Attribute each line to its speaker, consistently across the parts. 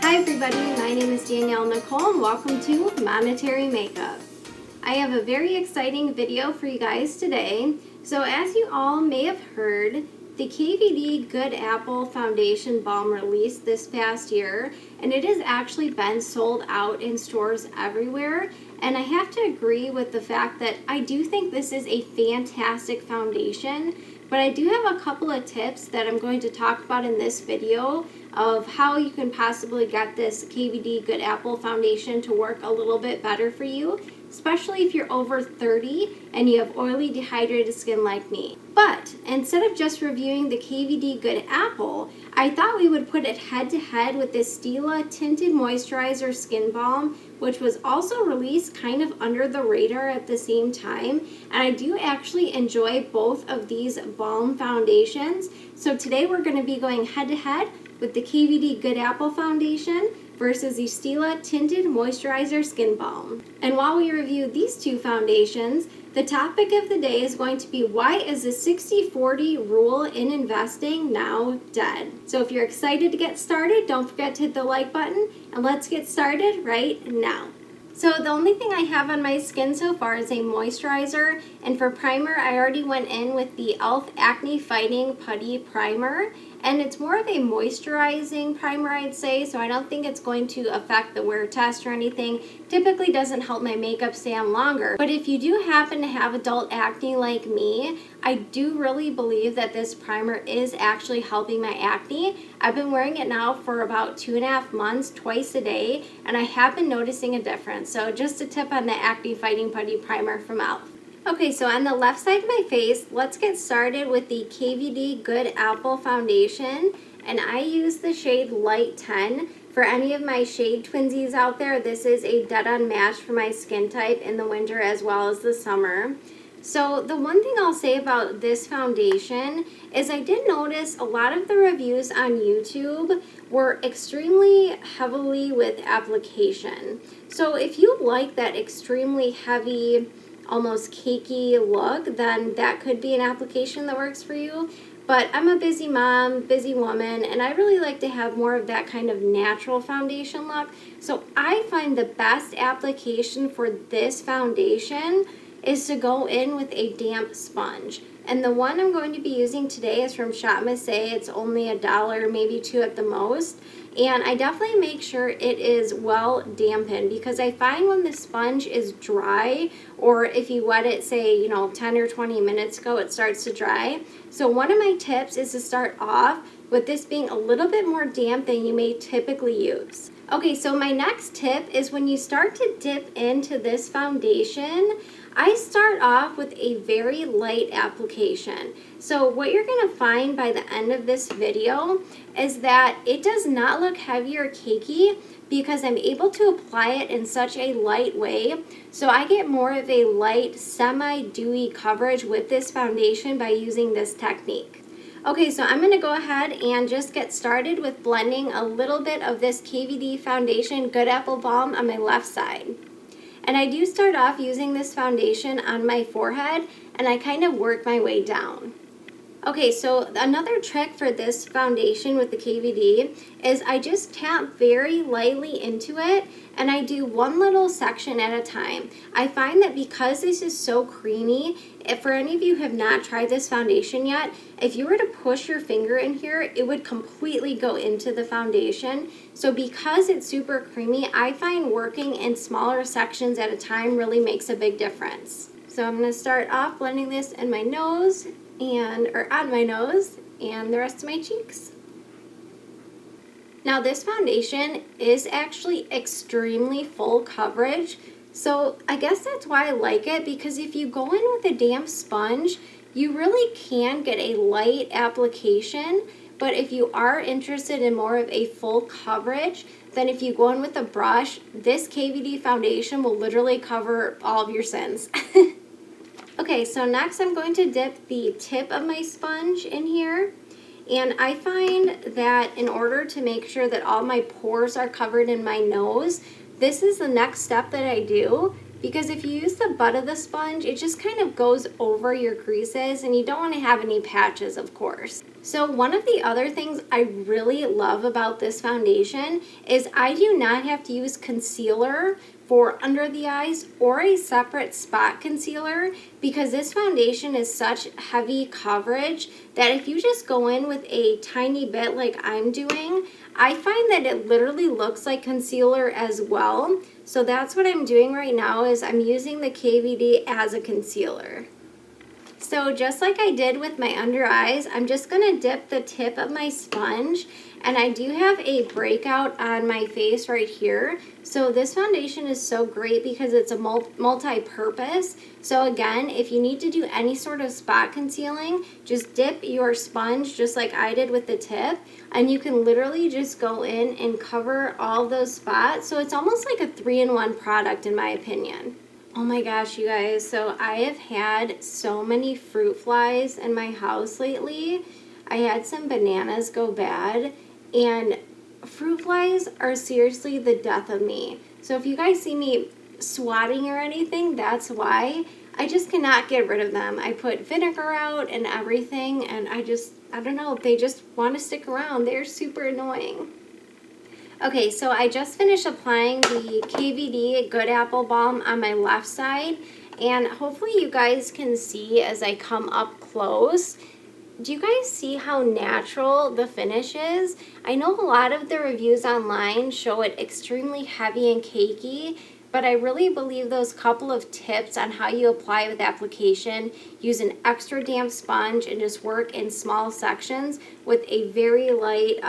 Speaker 1: Hi everybody, my name is Danielle Nicole and welcome to Monetary Makeup. I have a very exciting video for you guys today. So as you all may have heard, the KVD Good Apple Foundation Balm released this past year, and it has actually been sold out in stores everywhere. And I have to agree with the fact that I do think this is a fantastic foundation, but I do have a couple of tips that I'm going to talk about in this video of how you can possibly get this KVD Good Apple Foundation to work a little bit better for you, especially if you're over 30 and you have oily, dehydrated skin like me. But instead of just reviewing the KVD Good Apple, I thought we would put it head to head with this Stila Tinted Moisturizer Skin Balm, which was also released kind of under the radar at the same time. And I do actually enjoy both of these balm foundations. So today we're going to be going head to head with the KVD Good Apple Foundation versus the Stila Tinted Moisturizer Skin Balm. And while we review these two foundations, the topic of the day is going to be, why is the 60-40 rule in investing now dead? So if you're excited to get started, don't forget to hit the like button, and let's get started right now. So the only thing I have on my skin so far is a moisturizer, and for primer I already went in with the e.l.f. Acne Fighting Putty Primer, and it's more of a moisturizing primer, I'd say, so I don't think it's going to affect the wear test or anything. Typically doesn't help my makeup stay on longer, but if you do happen to have adult acne like me, I do really believe that this primer is actually helping my acne. I've been wearing it now for about 2.5 months, twice a day, and I have been noticing a difference. So just a tip on the Acne Fighting Putty Primer from e.l.f. Okay, so on the left side of my face, let's get started with the KVD Good Apple Foundation, and I use the shade Light 10. For any of my shade twinsies out there, this is a dead-on match for my skin type in the winter as well as the summer. So the one thing I'll say about this foundation is I did notice a lot of the reviews on YouTube were extremely heavily with application. So if you like that extremely heavy, almost cakey look, then that could be an application that works for you. But I'm a busy mom, busy woman, and I really like to have more of that kind of natural foundation look. So I find the best application for this foundation is to go in with a damp sponge. And the one I'm going to be using today is from Shop Miss A. It's only $1, maybe $2 at the most. And I definitely make sure it is well dampened, because I find when the sponge is dry, or if you wet it, say, 10 or 20 minutes ago, it starts to dry. So one of my tips is to start off with this being a little bit more damp than you may typically use. Okay, so my next tip is when you start to dip into this foundation, I start off with a very light application. So what you're going to find by the end of this video is that it does not look heavy or cakey, because I'm able to apply it in such a light way. So I get more of a light, semi-dewy coverage with this foundation by using this technique. Okay, so I'm going to go ahead and just get started with blending a little bit of this KVD Foundation Good Apple Balm on my left side. And I do start off using this foundation on my forehead, and I kind of work my way down. Okay, so another trick for this foundation with the KVD is I just tap very lightly into it, and I do one little section at a time. I find that because this is so creamy, if for any of you who have not tried this foundation yet, if you were to push your finger in here, it would completely go into the foundation. So because it's super creamy, I find working in smaller sections at a time really makes a big difference. So I'm going to start off blending this in my nose, or on my nose, and the rest of my cheeks. Now this foundation is actually extremely full coverage, so I guess that's why I like it, because if you go in with a damp sponge, you really can get a light application. But if you are interested in more of a full coverage, then if you go in with a brush, this KVD foundation will literally cover all of your sins. Okay, so next I'm going to dip the tip of my sponge in here, and I find that in order to make sure that all my pores are covered in my nose, this is the next step that I do, because if you use the butt of the sponge, it just kind of goes over your creases, and you don't want to have any patches, of course. So one of the other things I really love about this foundation is I do not have to use concealer for under the eyes or a separate spot concealer, because this foundation is such heavy coverage that if you just go in with a tiny bit like I'm doing, I find that it literally looks like concealer as well. So that's what I'm doing right now, is I'm using the KVD as a concealer. So just like I did with my under eyes, I'm just going to dip the tip of my sponge, and I do have a breakout on my face right here. So this foundation is so great because it's a multi-purpose. So again, if you need to do any sort of spot concealing, just dip your sponge just like I did with the tip, and you can literally just go in and cover all those spots. So it's almost like a 3-in-1 product in my opinion. Oh my gosh, you guys, so I have had so many fruit flies in my house lately. I had some bananas go bad, and fruit flies are seriously the death of me. So if you guys see me swatting or anything, that's why. I just cannot get rid of them. I put vinegar out and everything, and I don't know, they just want to stick around. They're super annoying. Okay, so I just finished applying the KVD Good Apple Balm on my left side, and hopefully you guys can see as I come up close. Do you guys see how natural the finish is? I know a lot of the reviews online show it extremely heavy and cakey, but I really believe those couple of tips on how you apply with application, use an extra damp sponge, and just work in small sections with a very light,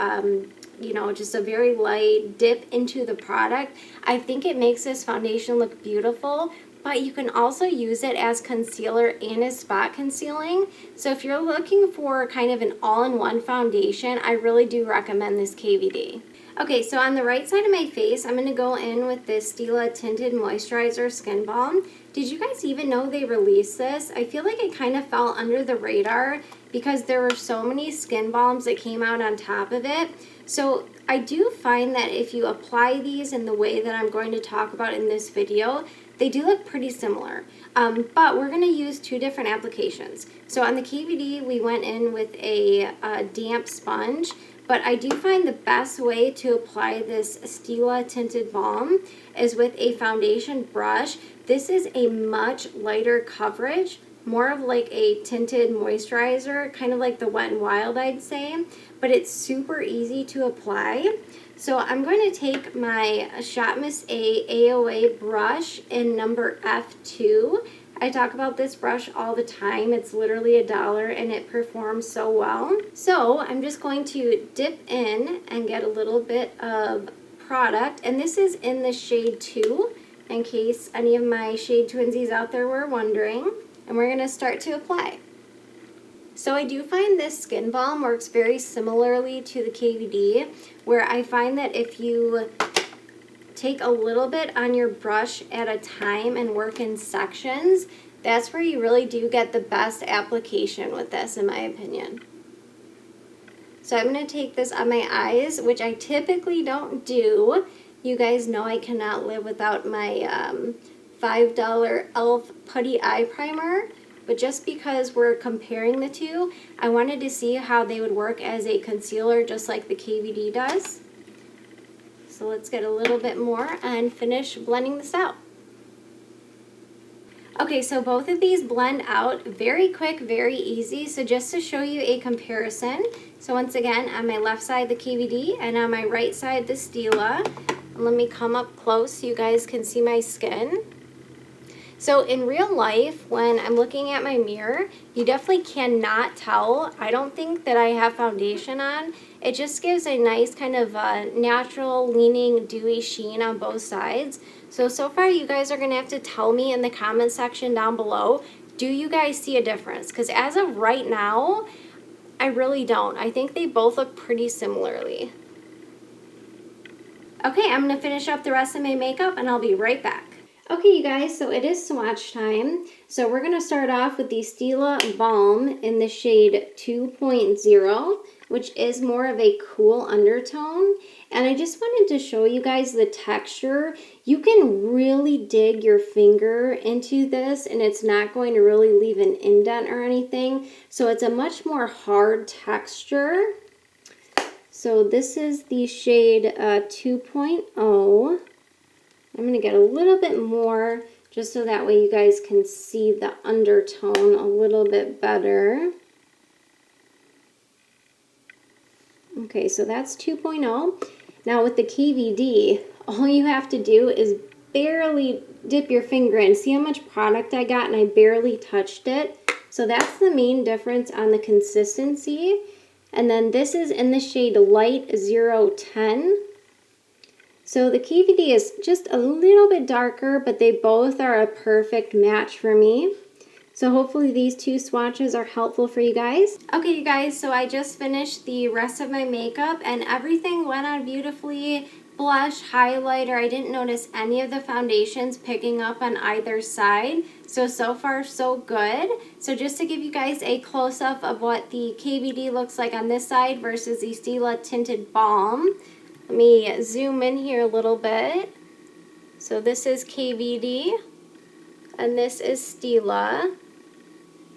Speaker 1: just a very light dip into the product. I think it makes this foundation look beautiful, but you can also use it as concealer and as spot concealing. So if you're looking for kind of an all-in-one foundation, I really do recommend this KVD. Okay, so on the right side of my face, I'm going to go in with this Stila Tinted Moisturizer Skin Balm. Did you guys even know they released this? I feel like it kind of fell under the radar because there were so many skin balms that came out on top of it. So I do find that if you apply these in the way that I'm going to talk about in this video, they do look pretty similar, but we're going to use two different applications. So on the KVD, we went in with a damp sponge, but I do find the best way to apply this Stila Tinted Balm is with a foundation brush. This is a much lighter coverage, more of like a tinted moisturizer, kind of like the Wet n Wild, I'd say, but it's super easy to apply. So I'm going to take my Shot Miss A AOA brush in number F2. I talk about this brush all the time. It's literally $1 and it performs so well. So I'm just going to dip in and get a little bit of product, and this is in the shade 2, in case any of my shade twinsies out there were wondering. And we're going to start to apply. So I do find this skin balm works very similarly to the KVD, where I find that if you take a little bit on your brush at a time and work in sections, that's where you really do get the best application with this, in my opinion. So I'm going to take this on my eyes, which I typically don't do. You guys know I cannot live without my $5 e.l.f. Putty Eye Primer. But just because we're comparing the two, I wanted to see how they would work as a concealer just like the KVD does. So let's get a little bit more and finish blending this out. Okay, so both of these blend out very quick, very easy. So just to show you a comparison, so once again, on my left side the KVD and on my right side the Stila. Let me come up close so you guys can see my skin. So in real life, when I'm looking at my mirror, you definitely cannot tell. I don't think that I have foundation on. It just gives a nice kind of natural leaning dewy sheen on both sides. So far you guys are going to have to tell me in the comment section down below, do you guys see a difference? Because as of right now, I really don't. I think they both look pretty similarly. Okay, I'm going to finish up the rest of my makeup and I'll be right back. Okay, you guys, so it is swatch time. So we're going to start off with the Stila Balm in the shade 2.0, which is more of a cool undertone. And I just wanted to show you guys the texture. You can really dig your finger into this and it's not going to really leave an indent or anything. So it's a much more hard texture. So this is the shade 2.0. I'm going to get a little bit more just so that way you guys can see the undertone a little bit better. Okay, so that's 2.0. Now with the KVD, all you have to do is barely dip your finger in. See how much product I got and I barely touched it? So that's the main difference on the consistency. And then this is in the shade Light 010. So the KVD is just a little bit darker, but they both are a perfect match for me. So hopefully these two swatches are helpful for you guys. Okay, you guys, so I just finished the rest of my makeup and everything went on beautifully. Blush, highlighter, I didn't notice any of the foundations picking up on either side. So far so good. So just to give you guys a close-up of what the KVD looks like on this side versus the Stila Tinted Balm. Let me zoom in here a little bit. So this is KVD and this is Stila.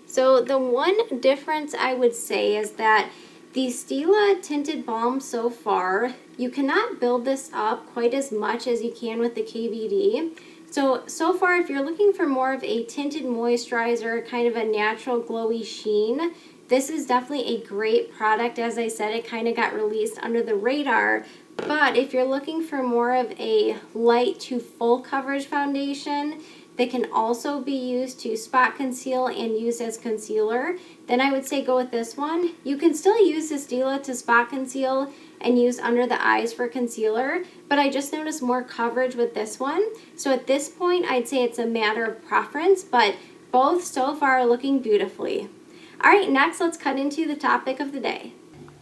Speaker 1: So the one difference I would say is that the Stila Tinted Balm so far, you cannot build this up quite as much as you can with the KVD. So far if you're looking for more of a tinted moisturizer, kind of a natural glowy sheen, this is definitely a great product. As I said, it kind of got released under the radar. But if you're looking for more of a light to full coverage foundation that can also be used to spot conceal and use as concealer, then I would say go with this one. You can still use the Stila to spot conceal and use under the eyes for concealer, but I just noticed more coverage with this one. So at this point, I'd say it's a matter of preference, but both so far are looking beautifully. All right, next let's cut into the topic of the day.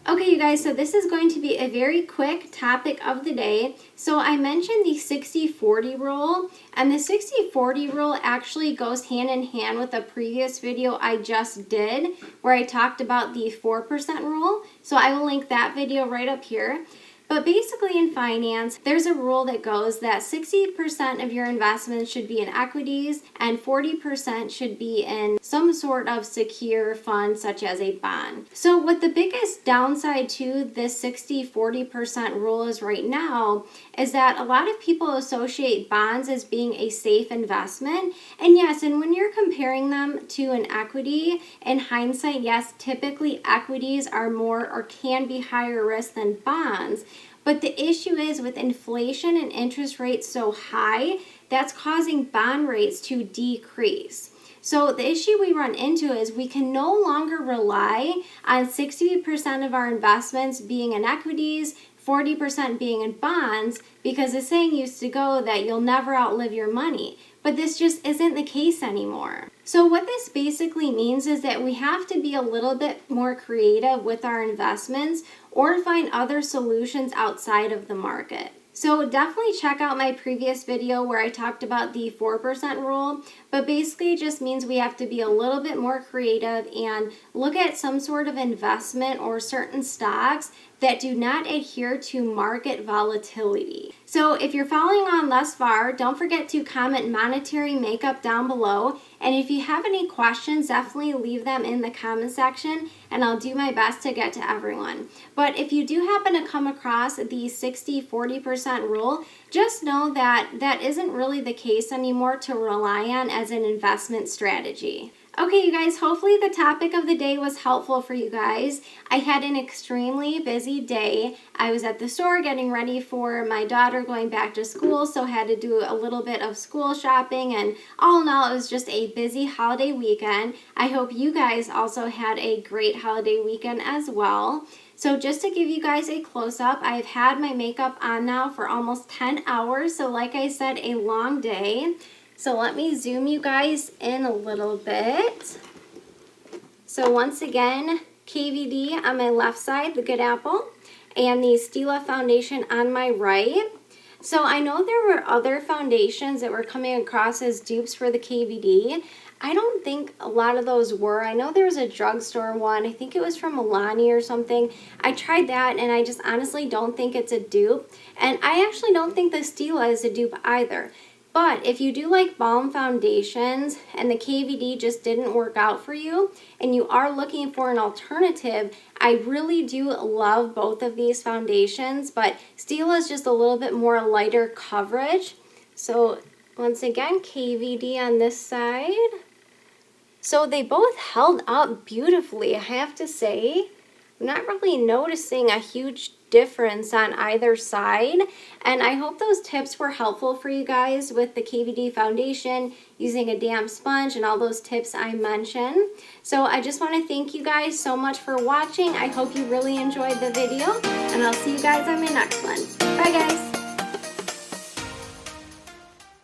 Speaker 1: Okay, you guys, so this is going to be a very quick topic of the day. So I mentioned the 60-40 rule, and the 60-40 rule actually goes hand in hand with a previous video I just did where I talked about the 4% rule. So I will link that video right up here. But basically in finance, there's a rule that goes that 60% of your investments should be in equities and 40% should be in some sort of secure fund such as a bond. So what the biggest downside to this 60-40% rule is right now is that a lot of people associate bonds as being a safe investment. And yes, and when you're comparing them to an equity, in hindsight, yes, typically equities are more or can be higher risk than bonds. But the issue is with inflation and interest rates so high, that's causing bond rates to decrease. So the issue we run into is we can no longer rely on 60% of our investments being in equities, 40% being in bonds, because the saying used to go that you'll never outlive your money. But this just isn't the case anymore. So what this basically means is that we have to be a little bit more creative with our investments or find other solutions outside of the market. So definitely check out my previous video where I talked about the 4% rule, but basically it just means we have to be a little bit more creative and look at some sort of investment or certain stocks that do not adhere to market volatility. So if you're following on thus far, don't forget to comment monetary makeup down below. And if you have any questions, definitely leave them in the comment section and I'll do my best to get to everyone. But if you do happen to come across the 60-40% rule, just know that that isn't really the case anymore to rely on as an investment strategy. Okay, you guys, hopefully the topic of the day was helpful for you guys. I had an extremely busy day. I was at the store getting ready for my daughter going back to school, so had to do a little bit of school shopping, and all in all, it was just a busy holiday weekend. I hope you guys also had a great holiday weekend as well. So just to give you guys a close-up, I've had my makeup on now for almost 10 hours, so like I said, a long day. So let me zoom you guys in a little bit. So once again, KVD on my left side, the Good Apple, and the Stila foundation on my right. So I know there were other foundations that were coming across as dupes for the KVD. I don't think a lot of those were. I know there was a drugstore one. I think it was from Milani or something. I tried that and I just honestly don't think it's a dupe. And I actually don't think the Stila is a dupe either. But if you do like balm foundations and the KVD just didn't work out for you and you are looking for an alternative, I really do love both of these foundations, but Stila is just a little bit more lighter coverage. So once again, KVD on this side. So they both held up beautifully, I have to say. I'm not really noticing a huge difference on either side, and I hope those tips were helpful for you guys with the KVD foundation, using a damp sponge and all those tips I mentioned. So I just want to thank you guys so much for watching. I hope you really enjoyed the video, and I'll see you guys on my next one. Bye guys!